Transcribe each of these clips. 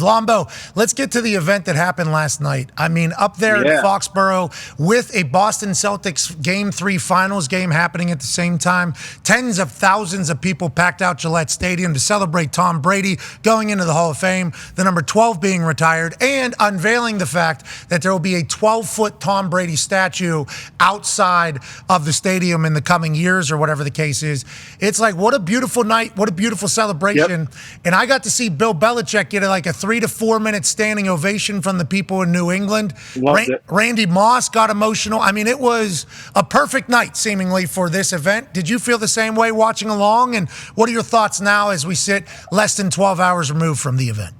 Lombo, let's get to the event that happened last night. I mean, up there in Foxborough with a Boston Celtics Game 3 finals game happening at the same time. Tens of thousands of people packed out Gillette Stadium to celebrate Tom Brady going into the Hall of Fame, the number 12 being retired, and unveiling the fact that there will be a 12-foot Tom Brady statue outside of the stadium in the coming years or whatever the case is. It's like, what a beautiful night, what a beautiful celebration. And I got to see Bill Belichick get like a 3 to 4 minute standing ovation from the people in New England. Randy Moss got emotional. I mean, it was a perfect night, seemingly, for this event. Did you feel the same way watching along? And what are your thoughts now as we sit less than 12 hours removed from the event?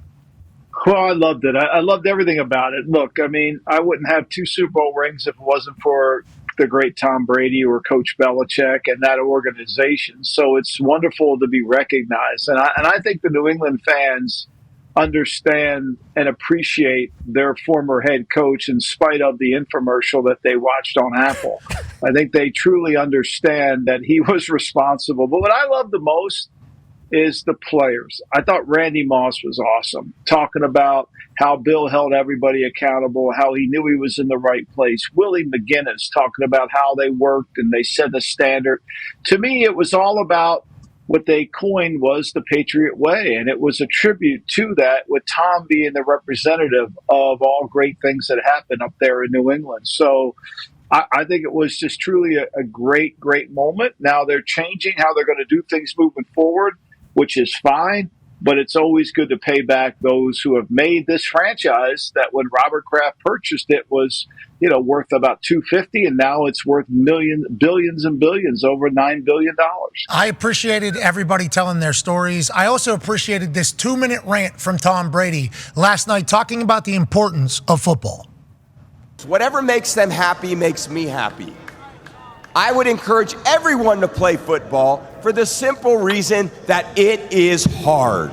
Well, I loved it. I loved everything about it. Look, I mean, I wouldn't have 2 Super Bowl rings if it wasn't for the great Tom Brady or Coach Belichick and that organization. So it's wonderful to be recognized. And I think the New England fans understand and appreciate their former head coach in spite of the infomercial that they watched on Apple. I think they truly understand that he was responsible. But what I love the most is the players. I thought Randy Moss was awesome, talking about how Bill held everybody accountable, how he knew he was in the right place. Willie McGinnis talking about how they worked and they set the standard. To me, it was all about what they coined was the Patriot way, and it was a tribute to that, with Tom being the representative of all great things that happened up there in New England. So I think it was just truly a great, great moment. Now they're changing how they're going to do things moving forward, which is fine, but it's always good to pay back those who have made this franchise that when Robert Kraft purchased it was, worth about $250, and now it's worth billions and billions, over $9 billion. I appreciated everybody telling their stories. I also appreciated this 2-minute rant from Tom Brady last night talking about the importance of football. Whatever makes them happy makes me happy. I would encourage everyone to play football for the simple reason that it is hard.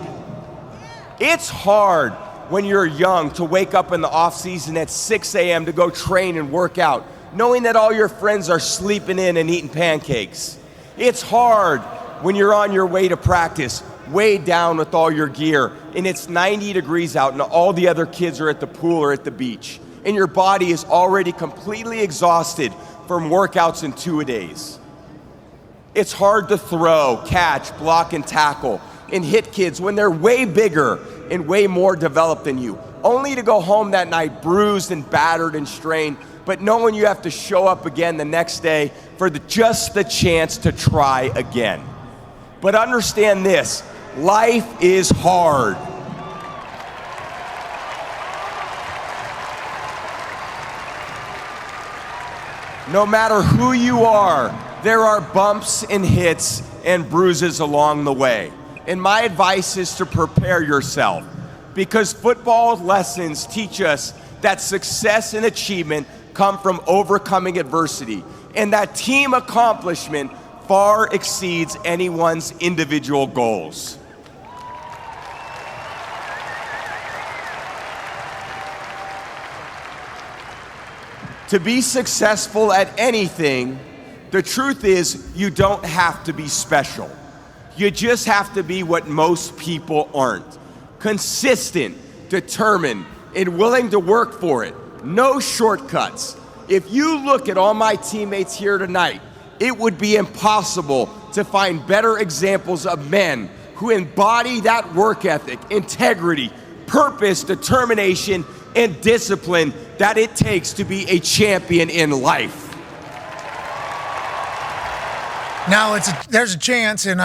It's hard when you're young to wake up in the off season at 6 a.m. to go train and work out, knowing that all your friends are sleeping in and eating pancakes. It's hard when you're on your way to practice, weighed down with all your gear, and it's 90 degrees out and all the other kids are at the pool or at the beach, and your body is already completely exhausted from workouts in 2-a-days. It's hard to throw, catch, block, and tackle, and hit kids when they're way bigger and way more developed than you, only to go home that night bruised and battered and strained, but knowing you have to show up again the next day for just the chance to try again. But understand this, life is hard. No matter who you are, there are bumps and hits and bruises along the way. And my advice is to prepare yourself, because football lessons teach us that success and achievement come from overcoming adversity, and that team accomplishment far exceeds anyone's individual goals. To be successful at anything, the truth is you don't have to be special. You just have to be what most people aren't. Consistent, determined, and willing to work for it. No shortcuts. If you look at all my teammates here tonight, it would be impossible to find better examples of men who embody that work ethic, integrity, purpose, determination, and discipline that it takes to be a champion in life. Now, there's a chance, and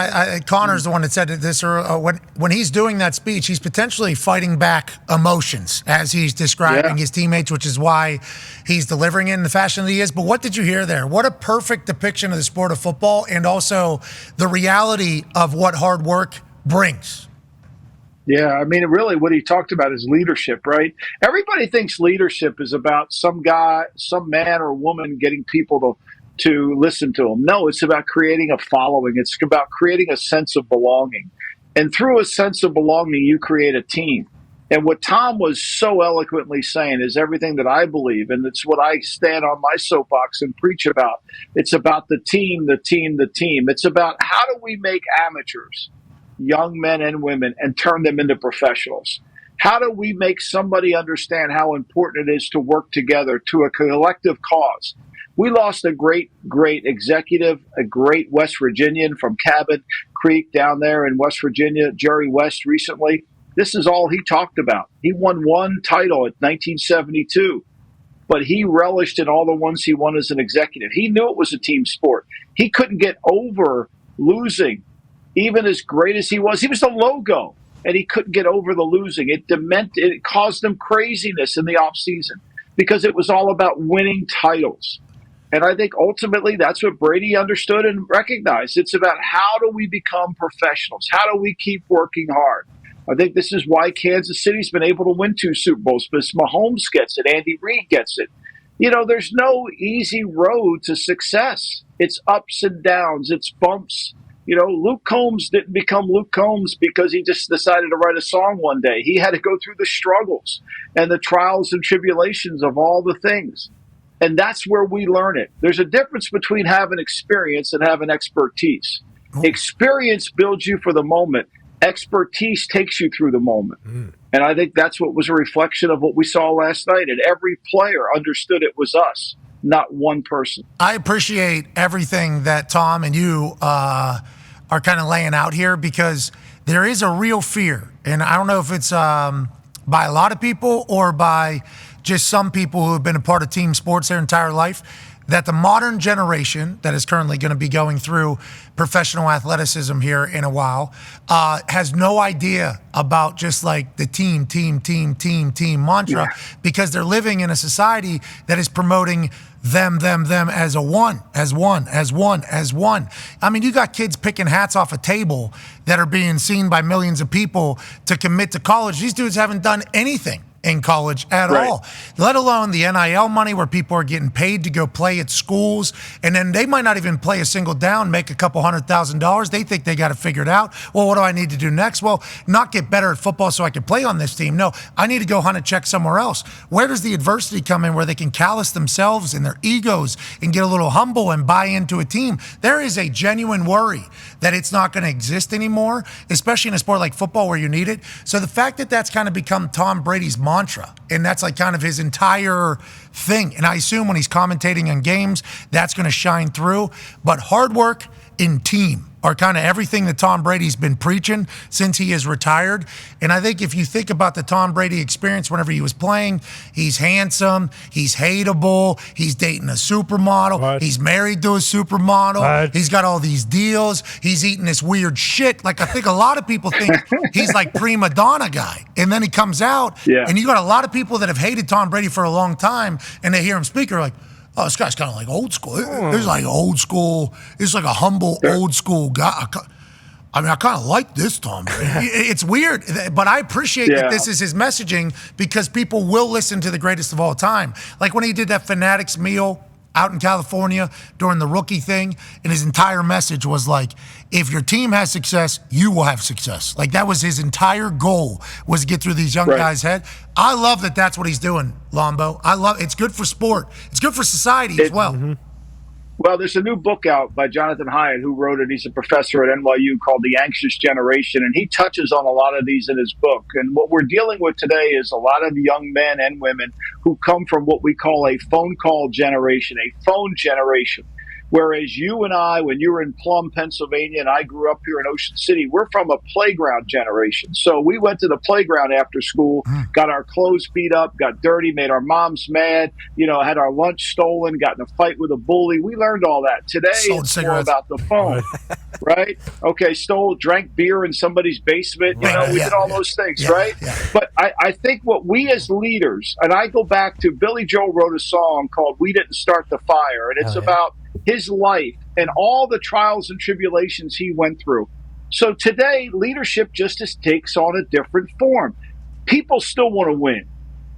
Connor's the one that said this, when he's doing that speech, he's potentially fighting back emotions as he's describing his teammates, which is why he's delivering it in the fashion that he is. But what did you hear there? What a perfect depiction of the sport of football and also the reality of what hard work brings. Yeah, I mean, really what he talked about is leadership, right? Everybody thinks leadership is about some guy, some man or woman getting people to listen to them. No, it's about creating a following. It's about creating a sense of belonging. And through a sense of belonging, you create a team. And what Tom was so eloquently saying is everything that I believe, and it's what I stand on my soapbox and preach about. It's about the team, the team, the team. It's about how do we make amateurs, young men and women, and turn them into professionals? How do we make somebody understand how important it is to work together to a collective cause? We lost a great, great executive, a great West Virginian from Cabot Creek down there in West Virginia, Jerry West, recently. This is all he talked about. He won one title in 1972, but he relished in all the ones he won as an executive. He knew it was a team sport. He couldn't get over losing, even as great as he was. He was the logo, and he couldn't get over the losing. It caused him craziness in the offseason because it was all about winning titles. And I think ultimately that's what Brady understood and recognized. It's about how do we become professionals? How do we keep working hard? I think this is why Kansas City's been able to win 2 Super Bowls, because Mahomes gets it, Andy Reid gets it. There's no easy road to success. It's ups and downs. It's bumps. Luke Combs didn't become Luke Combs because he just decided to write a song one day. He had to go through the struggles and the trials and tribulations of all the things. And that's where we learn it. There's a difference between having experience and having expertise. Experience builds you for the moment. Expertise takes you through the moment. And I think that's what was a reflection of what we saw last night. And every player understood it was us, not one person. I appreciate everything that Tom and you are kind of laying out here, because there is a real fear. And I don't know if it's by a lot of people or by just some people who have been a part of team sports their entire life, that the modern generation that is currently going to be going through professional athleticism here in a while has no idea about just like the team mantra, because they're living in a society that is promoting them as one. I mean, you got kids picking hats off a table that are being seen by millions of people to commit to college. These dudes haven't done anything in college at all, let alone the NIL money where people are getting paid to go play at schools, and then they might not even play a single down, make a couple $100,000. They think they got it figured out. Well, what do I need to do next? Well, not get better at football so I can play on this team. No, I need to go hunt a check somewhere else. Where does the adversity come in where they can callous themselves and their egos and get a little humble and buy into a team? There is a genuine worry that it's not going to exist anymore, especially in a sport like football where you need it. So the fact that that's kind of become Tom Brady's mantra, and that's like kind of his entire thing. And I assume when he's commentating on games, that's going to shine through. But hard work and team are kind of everything that Tom Brady's been preaching since he is retired. And I think if you think about the Tom Brady experience whenever he was playing, he's handsome, he's hateable, he's dating a supermodel, he's married to a supermodel, he's got all these deals, he's eating this weird shit. Like, I think a lot of people think he's like prima donna guy. And then he comes out, and you got a lot of people that have hated Tom Brady for a long time, and they hear him speak, are like, oh, this guy's kind of like old school. This is like old school. This is like a humble old school guy. I mean, I kind of like this Tom Brady. It's weird, but I appreciate that this is his messaging, because people will listen to the greatest of all time. Like when he did that Fanatics meal out in California during the rookie thing, and his entire message was like, if your team has success, you will have success. Like, that was his entire goal, was to get through these young guys' head. I love that that's what he's doing, Lombo. I love it's good for sport. It's good for society as well. Well, there's a new book out by Jonathan Hyatt, who wrote it. He's a professor at NYU, called The Anxious Generation, and he touches on a lot of these in his book. And what we're dealing with today is a lot of young men and women who come from what we call a phone call generation, a phone generation. Whereas you and I, when you were in Plum, Pennsylvania, and I grew up here in Ocean City, we're from a playground generation. So we went to the playground after school, got our clothes beat up, got dirty, made our moms mad, had our lunch stolen, got in a fight with a bully. We learned all that. Today, it's more about the phone, right? Okay, drank beer in somebody's basement. We did all those things, right? But I think what we as leaders, and I go back to Billy Joel wrote a song called We Didn't Start the Fire, and it's about his life and all the trials and tribulations he went through. So today, leadership just takes on a different form. People still want to win.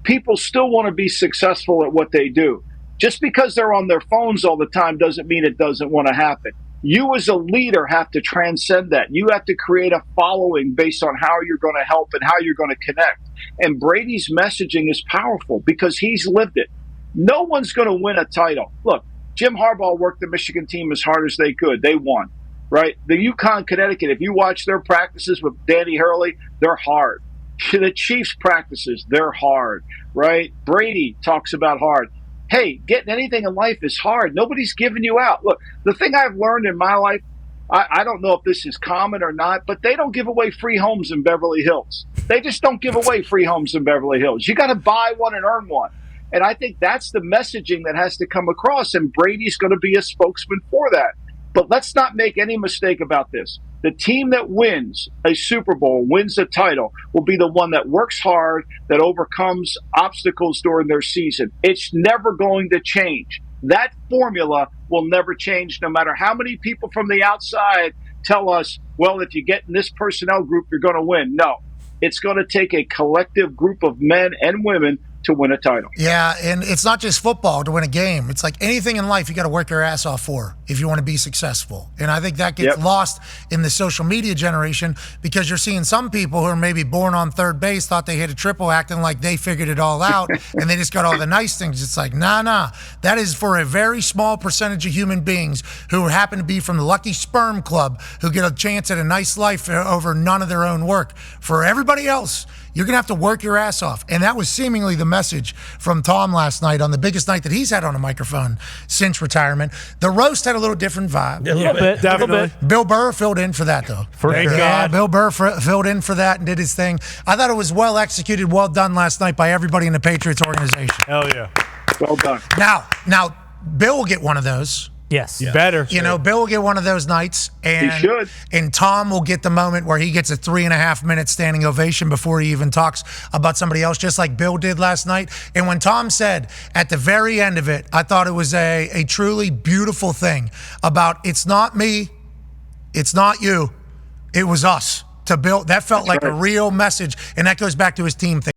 People still want to be successful at what they do. Just because they're on their phones all the time doesn't mean it doesn't want to happen. You as a leader have to transcend that. You have to create a following based on how you're going to help and how you're going to connect. And Brady's messaging is powerful because he's lived it. No one's going to win a title. Look, Jim Harbaugh worked the Michigan team as hard as they could. They won, right? The UConn, Connecticut, if you watch their practices with Danny Hurley, they're hard. The Chiefs practices, they're hard, right? Brady talks about hard. Hey, getting anything in life is hard. Nobody's giving you out. Look, the thing I've learned in my life, I don't know if this is common or not, but they don't give away free homes in Beverly Hills. They just don't give away free homes in Beverly Hills. You got to buy one and earn one. And I think that's the messaging that has to come across, and Brady's going to be a spokesman for that. But let's not make any mistake about this. The team that wins a Super Bowl, wins a title, will be the one that works hard, that overcomes obstacles during their season. It's never going to change. That formula will never change, no matter how many people from the outside tell us, well, if you get in this personnel group, you're going to win. No, it's going to take a collective group of men and women to win a title. Yeah, and it's not just football to win a game. It's like anything in life you got to work your ass off for if you want to be successful. And I think that gets lost in the social media generation, because you're seeing some people who are maybe born on third base, thought they hit a triple, acting like they figured it all out, and they just got all the nice things. It's like, nah. That is for a very small percentage of human beings who happen to be from the lucky sperm club, who get a chance at a nice life over none of their own work. For everybody else, you're going to have to work your ass off. And that was seemingly the message from Tom last night on the biggest night that he's had on a microphone since retirement. The roast had a little different vibe. A little bit, definitely. Bill Burr filled in for that, though. Thank God. Yeah, Bill Burr filled in for that and did his thing. I thought it was well executed, well done last night by everybody in the Patriots organization. Hell yeah. Well done. Now, Bill will get one of those. Yes. Yeah. Better. You know, Bill will get one of those nights, and he should. And Tom will get the moment where he gets a 3.5 minute standing ovation before he even talks about somebody else, just like Bill did last night. And when Tom said at the very end of it, I thought it was a truly beautiful thing about, it's not me, it's not you, it was us. To Bill, that felt like a real message, and that goes back to his team thing.